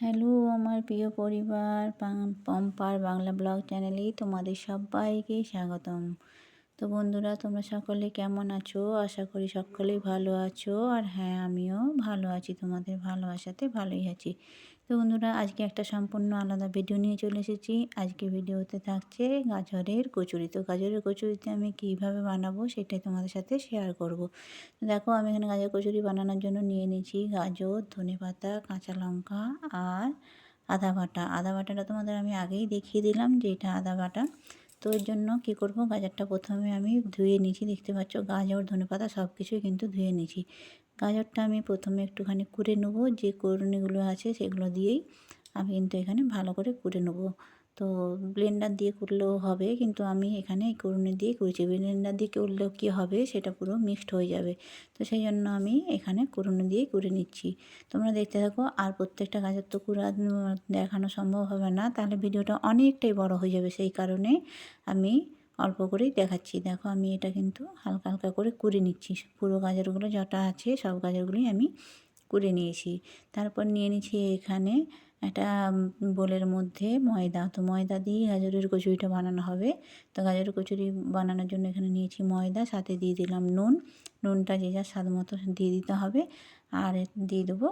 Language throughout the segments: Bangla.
হ্যালো আমার প্রিয় পরিবার, পম্পার বাংলা ব্লগ চ্যানেলে তোমাদের সবাইকে স্বাগতম। তো বন্ধুরা, তোমরা সকলে কেমন আছো? আশা করি সকলেই ভালো আছো। আর হ্যাঁ, আমিও ভালো আছি, তোমাদের ভালোবাসাতে ভালোই আছি। তো বন্ধুরা, আজকে একটা সম্পূর্ণ আলাদা ভিডিও নিয়ে চলে এসেছি। আজকে ভিডিওতে থাকছে গাজরের কচুরি। তো গাজরের কচুরিতে আমি কিভাবে বানাবো সেটাই তোমাদের সাথে শেয়ার করব। দেখো, আমি এখানে গাজর কচুরি বানানোর জন্য নিয়ে নিয়েছি গাজর, ধনেপাতা, কাঁচা লঙ্কা আর আদা বাটা। আদা বাটাটা তোমাদের আমি আগেই দেখিয়ে দিলাম যে এটা আদা বাটা। তো এর জন্য কী করব, গাজরটা প্রথমে আমি ধুয়ে নিয়েছি। দেখতে পাচ্ছ গাজর, ধনেপাতা সব কিছুই কিন্তু ধুয়ে নিয়েছি। গাজরটা আমি প্রথমে একটুখানি কুড়ে নেবো, যে কুড়ুনিগুলো আছে সেগুলো দিয়েই আমি কিন্তু এখানে ভালো করে কুড়ে নেবো। তো ব্লেন্ডার দিয়ে কুড়লেও হবে, কিন্তু আমি এখানে এই কুড়ুনি দিয়ে কুড়েছি। ব্লেন্ডার দিয়ে কুড়লেও কী হবে, সেটা পুরো মিক্সড হয়ে যাবে। তো সেই জন্য আমি এখানে কুড়ুনি দিয়ে কুড়ে নিচ্ছি। তোমরা দেখতে থাকো। আর প্রত্যেকটা গাজর তো কুড়া দেখানো সম্ভব হবে না, তাহলে ভিডিওটা অনেকটাই বড় হয়ে যাবে। সেই কারণে আমি অল্প করেই দেখাচ্ছি। দেখো, আমি এটা কিন্তু হালকা হালকা করে কুড়ে নিচ্ছি। পুরো গাজরগুলো যটা আছে সব গাজরগুলোই আমি কুড়ে নিয়েছি। তারপর নিয়ে নিচ্ছি এখানে একটা বোলের মধ্যে ময়দা। তো ময়দা দিয়ে গাজরের কচুরিটা বানানো হবে। তো গাজরের কচুরি বানানোর জন্য এখানে নিয়েছি ময়দা, সাথে দিয়ে দিলাম নুন। নুনটা যে যার স্বাদ মতো দিয়ে দিতে হবে। আর দিয়ে দেবো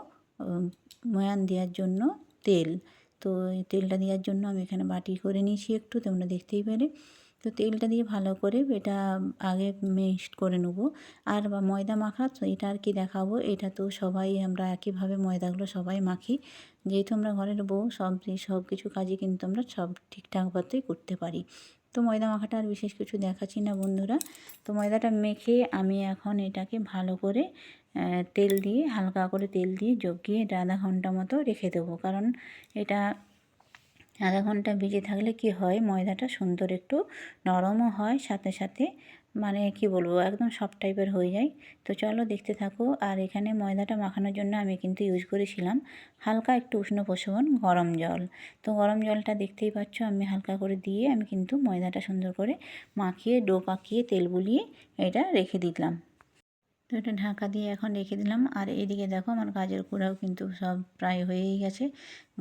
ময়ান দেওয়ার জন্য তেল। তো এই তেলটা দেওয়ার জন্য আমি এখানে বাটি করে নিয়েছি একটু, তোমরা দেখতেই পেলে। তো তেলটা দিয়ে ভালো করে এটা আগে মিক্সড করে নেব। আর ময়দা মাখা, তো এটা আর কি দেখাবো, এটা তো সবাই আমরা একইভাবে ময়দাগুলো সবাই মাখি। যেহেতু আমরা ঘরের বউ, সব কিছু কাজই কিন্তু আমরা সব ঠিকঠাক মতোই করতে পারি। তো ময়দা মাখাটা আর বিশেষ কিছু দেখাচ্ছি না বন্ধুরা। তো ময়দাটা মেখে আমি এখন এটাকে ভালো করে তেল দিয়ে, হালকা করে তেল দিয়ে জগিয়ে এটা আধা ঘন্টা মতো রেখে দেবো। কারণ এটা আধা ঘন্টা ভিজে থাকলে কি হয়, ময়দাটা সুন্দর একটু নরমও হয়, সাথে সাথে মানে কি বলবো, একদম সফট টাইপের হয়ে যায়। তো চলো দেখতে থাকো। আর এখানে ময়দাটা মাখানোর জন্য আমি কিন্তু ইউজ করেছিলাম হালকা একটু উষ্ণ প্রস্রবণ গরম জল। তো গরম জলটা দেখতেই পাচ্ছ আমি হালকা করে দিয়ে আমি কিন্তু ময়দাটা সুন্দর করে মাখিয়ে ডো পাকিয়ে তেল বুলিয়ে এটা রেখে দিলাম। তো এটা ঢাকা দিয়ে এখন রেখে দিলাম। আর এদিকে দেখো, আমার গাজর কুড়াও কিন্তু সব প্রায় হয়েই গেছে।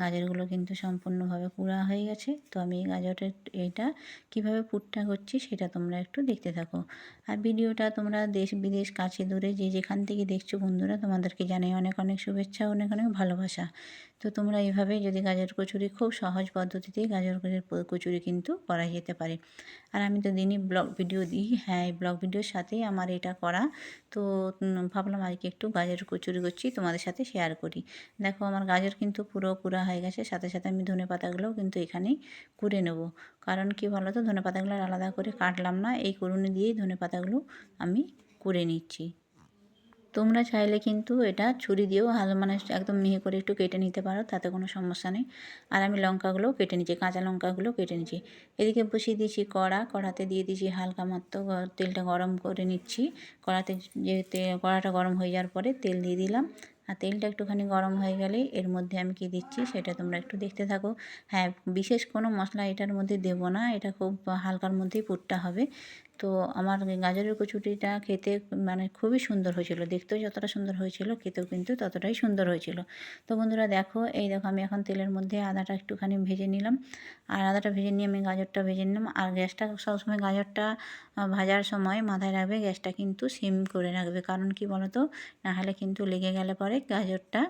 গাজরগুলো কিন্তু সম্পূর্ণভাবে কুড়া হয়ে গেছে। তো আমি এই গাজরের এটা কীভাবে পুরটা করছি সেটা তোমরা একটু দেখতে থাকো। আর ভিডিওটা তোমরা দেশ বিদেশ কাছে দূরে যে যেখান থেকে দেখছো বন্ধুরা, তোমাদেরকে জানাই অনেক অনেক শুভেচ্ছা, অনেক অনেক ভালোবাসা। তো তোমরা এইভাবে যদি গাজর কচুরি, খুব সহজ পদ্ধতিতেই গাজর কচুরি কিন্তু করা যেতে পারে। আর আমি তো দিনই ব্লগ ভিডিও দিই। হ্যাঁ, এই ব্লগ ভিডিওর সাথেই আমার এটা করা। তো ভাবলাম আজকে একটু গাজর কচুরি করছি, তোমাদের সাথে শেয়ার করি। দেখো, আমার গাজর কিন্তু পুরো কুড়া হয়ে গেছে। সাথে সাথে আমি ধনেপাতাগুলোও কিন্তু এখানেই কুড়ে নেব। কারণ কি বলো তো, ধনেপাতাগুলো আলাদা করে কাটলাম না, এই কুড়ুনি দিয়েই ধনেপাতাগুলো আমি কুড়ে নিচ্ছি। তোমরা চাইলে কিন্তু এটা ছুরি দিয়েও মানে একদম মিহি করে একটু কেটে নিতে পারো, তাতে কোনো সমস্যা নেই। আর আমি লঙ্কাগুলোও কেটে নিচ্ছি, কাঁচা লঙ্কাগুলো কেটে নিচ্ছি। এদিকে বসিয়ে দিয়েছি কড়াতে দিয়ে দিয়েছি হালকা মতো তেলটা গরম করে নিচ্ছি। কড়াতে যে কড়াটা গরম হয়ে যাওয়ার পরে তেল দিয়ে দিলাম। আর তেলটা একটুখানি গরম হয়ে গেলে এর মধ্যে আমি কি দিচ্ছি সেটা তোমরা একটু দেখতে থাকো। হ্যাঁ, বিশেষ কোনো মশলা এটার মধ্যে দেবো না, এটা খুব হালকার মধ্যেই পুরটা হবে। তো আমার গাজরের কচুরিটা খেতে মানে খুবই সুন্দর হয়েছিল, দেখতেও যতটা সুন্দর হয়েছিল খেতেও কিন্তু ততটাই সুন্দর হয়েছিল। তো বন্ধুরা দেখো, এই দেখো আমি এখন তেলের মধ্যে আদাটা একটুখানি ভেজে নিলাম। আর আদাটা ভেজে নিয়ে আমি গাজরটা ভেজে নিলাম। আর গ্যাসটা সবসময় গাজরটা ভাজার সময় মাথায় রাখবে, গ্যাসটা কিন্তু সিম করে রাখবে। কারণ কি বলো তো, নাহলে কিন্তু লেগে গেলে পরে গাজরটা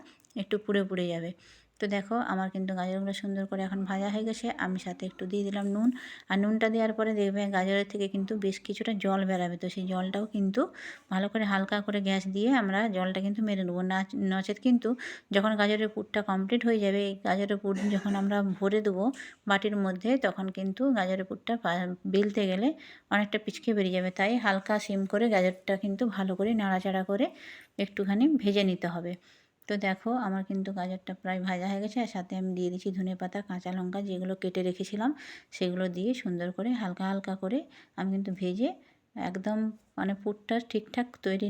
একটু পুড়ে পুড়ে যাবে। তো দেখো, আমার কিন্তু গাজরগুলো সুন্দর করে এখন ভাজা হয়ে গেছে। আমি সাথে একটু দিয়ে দিলাম নুন। আর নুনটা দেওয়ার পরে দেখবে গাজরের থেকে কিন্তু বেশ কিছুটা জল বেরাবে। তো সেই জলটাও কিন্তু ভালো করে হালকা করে গ্যাস দিয়ে আমরা জলটা কিন্তু মেরে নেবো। নচেত কিন্তু যখন গাজরের পুরটা কমপ্লিট হয়ে যাবে, এই গাজরের পুর যখন আমরা ভরে দেবো বাটির মধ্যে, তখন কিন্তু গাজরের পুরটা বেলতে গেলে অনেকটা পিচকে বেরিয়ে যাবে। তাই হালকা সিম করে গাজরটা কিন্তু ভালো করে নাড়াচাড়া করে একটুখানি ভেজে নিতে হবে। তো দেখো, আমার কিন্তু গাজরটা প্রায় ভাজা হয়ে গেছে। আর সাথে আমি দিয়ে দিচ্ছি ধনেপাতা, কাঁচা লঙ্কা যেগুলো কেটে রেখেছিলাম, সেগুলো দিয়ে সুন্দর করে হালকা হালকা করে আমি কিন্তু ভেজে একদম মানে পুরটা ঠিকঠাক তৈরি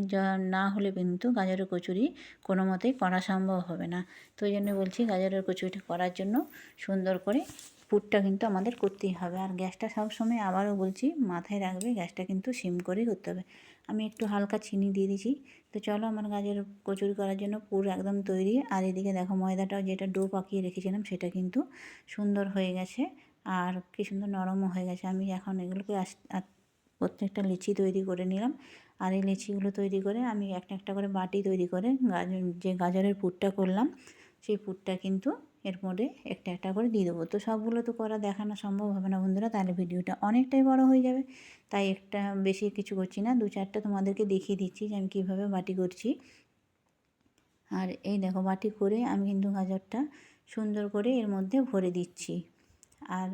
না হলে কিন্তু গাজরের কচুরি কোনো মতেই করা সম্ভব হবে না। তো ওই জন্য বলছি, গাজরের কচুরিটা করার জন্য সুন্দর করে পুরটা কিন্তু আমাদের করতেই হবে। আর গ্যাসটা সবসময় আবারও বলছি মাথায় রাখবে, গ্যাসটা কিন্তু সিম করেই করতে হবে। আমি একটু হালকা চিনি দিয়ে দিচ্ছি। তো চলো আমার গাজর কচুরি করার জন্য পুরো একদম তৈরি। আর এদিকে দেখো ময়দাটাও যেটা ডো পাকিয়ে রেখেছিলাম সেটা কিন্তু সুন্দর হয়ে গেছে আর কি সুন্দর নরমও হয়ে গেছে। আমি এখন এগুলোকে প্রত্যেকটা লিচি তৈরি করে নিলাম। আর এই লিচিগুলো তৈরি করে আমি একটা একটা করে বাটি তৈরি করে যে গাজরের পুরটা করলাম সেই পুরটা কিন্তু এর মধ্যে একটা একটা করে দিয়ে দেবো। তো সবগুলো তো করা দেখানো সম্ভব হবে না বন্ধুরা, তাহলে ভিডিওটা অনেকটাই বড় হয়ে যাবে। তাই একটা বেশি কিছু করছি না, 2-4টা তোমাদেরকে দেখিয়ে দিচ্ছি যে আমি কীভাবে বাটি করছি। আর এই দেখো বাটি করে আমি কিন্তু গাজরটা সুন্দর করে এর মধ্যে ভরে দিচ্ছি। আর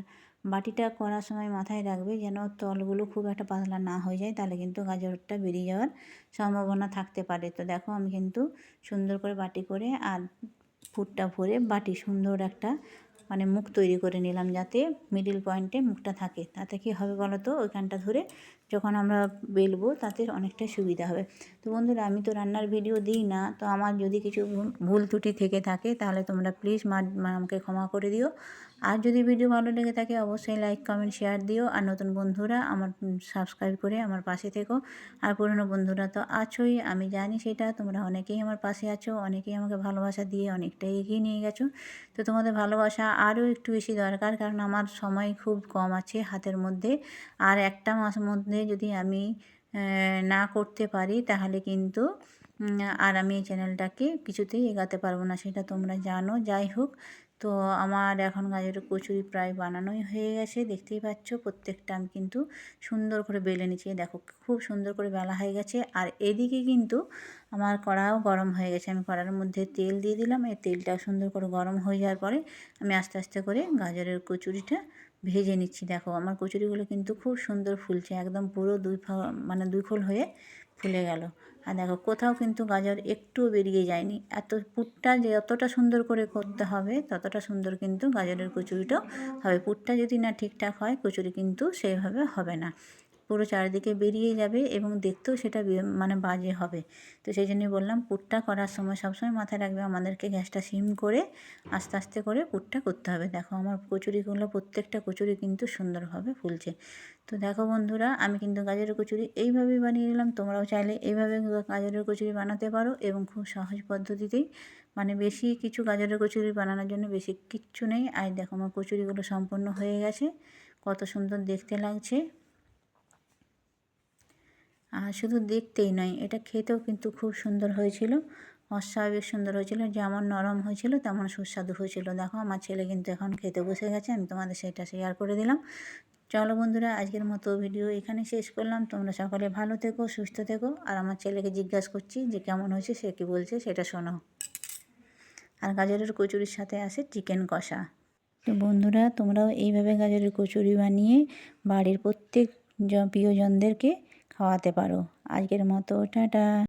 বাটিটা করার সময় মাথায় রাখবে যেন তলগুলো খুব একটা পাতলা না হয়ে যায়, তাহলে কিন্তু গাজরটা বেরিয়ে যাওয়ার সম্ভাবনা থাকতে পারে। তো দেখো আমি কিন্তু সুন্দর করে বাটি করে আর পুরটা ভরে বাটি সুন্দর একটা মানে মুখ তৈরি করে নিলাম, যাতে মিডিল পয়েন্টে মুখটা থাকে। তাতে কি হবে বলো তো, ওইখানটা ধরে যখন আমরা বেলবো তাতে অনেকটা সুবিধা হবে। তো বন্ধুরা আমি তো রান্নার ভিডিও দিই না, তো আমার যদি কিছু ভুল ত্রুটি থেকে থাকে তাহলে তোমরা প্লিজ আমাকে ক্ষমা করে দিও। আর যদি ভিডিও ভালো লেগে থাকে অবশ্যই লাইক কমেন্ট শেয়ার দিও। আর নতুন বন্ধুরা আমার সাবস্ক্রাইব করে আমার পাশে থেকো। আর পুরনো বন্ধুরা তো আছোই, আমি জানি সেটা, তোমরা অনেকেই আমার পাশে আছো, অনেকেই আমাকে ভালোবাসা দিয়ে অনেকটাই এগিয়ে নিয়ে গেছো। তো তোমাদের ভালোবাসা আরও একটু বেশি দরকার, কারণ আমার সময় খুব কম আছে হাতের মধ্যে। আর একটা মাসের মধ্যে যদি আমি না করতে পারি তাহলে কিন্তু আর আমি এই চ্যানেলটাকে কিছুতেই এগাতে পারবো না, সেটা তোমরা জানো। যাই হোক, তো আমার এখন গাজরের কচুরি প্রায় বানানোই হয়ে গেছে, দেখতেই পাচ্ছ। প্রত্যেকটা আমি কিন্তু সুন্দর করে বেলে নিচ্ছি, দেখো খুব সুন্দর করে বেলা হয়ে গেছে। আর এদিকে কিন্তু আমার কড়াও গরম হয়ে গেছে, আমি কড়ার মধ্যে তেল দিয়ে দিলাম। এই তেলটা সুন্দর করে গরম হয়ে যাওয়ার পরে আমি আস্তে আস্তে করে গাজরের কচুরিটা ভেজে নিচ্ছি। দেখো আমার কচুরিগুলো কিন্তু খুব সুন্দর ফুলছে, একদম পুরো দুই খোল হয়ে ফুলে গেল। আর দেখো কোথাও কিন্তু গাজর একটুও বেরিয়ে যায়নি। এত পুরটা যে যতটা সুন্দর করে করতে হবে ততটা সুন্দর কিন্তু গাজরের কচুরিটাও হবে। পুরটা যদি না ঠিকঠাক হয় কচুরি কিন্তু সেইভাবে হবে না, পুরো চারিদিকে বেরিয়ে যাবে এবং দেখতেও সেটা মানে বাজে হবে। তো সেই জন্যই বললাম পুরটা করার সময় সবসময় মাথায় রাখবে আমাদেরকে গ্যাসটা সিম করে আস্তে আস্তে করে পুরটা করতে হবে। দেখো আমার কচুরিগুলো প্রত্যেকটা কচুরি কিন্তু সুন্দরভাবে ফুলছে। তো দেখো বন্ধুরা আমি কিন্তু গাজরের কচুরি এইভাবেই বানিয়ে নিলাম, তোমরাও চাইলে এইভাবে গাজরের কচুরি বানাতে পারো এবং খুব সহজ পদ্ধতিতেই। মানে বেশি কিছু গাজরের কচুরি বানানোর জন্য বেশি কিচ্ছু নেই। আর দেখো আমার কচুরিগুলো সম্পূর্ণ হয়ে গেছে, কত সুন্দর দেখতে লাগছে। আর শুধু দেখতেই নয়, এটা খেতেও কিন্তু খুব সুন্দর হয়েছিল, অস্বাভাবিক সুন্দর হয়েছিল। যেমন নরম হয়েছিল তেমন সুস্বাদু হয়েছিল। দেখো আমার ছেলে কিন্তু এখন খেতে বসে গেছে, আমি তোমাদের সেটা শেয়ার করে দিলাম। চলো বন্ধুরা আজকের মতো ভিডিও এখানে শেষ করলাম। তোমরা সকলে ভালো থেকো, সুস্থ থেকো। আর আমার ছেলেকে জিজ্ঞাসা করছি যে কেমন হয়েছে, সে কী বলছে সেটা শোনো। আর গাজরের কচুরির সাথে আসে চিকেন কষা। তো বন্ধুরা তোমরাও এইভাবে গাজরের কচুরি বানিয়ে বাড়ির প্রত্যেক প্রিয়জনদেরকে খাওয়াতে পারো। আজকের মতো টাটা।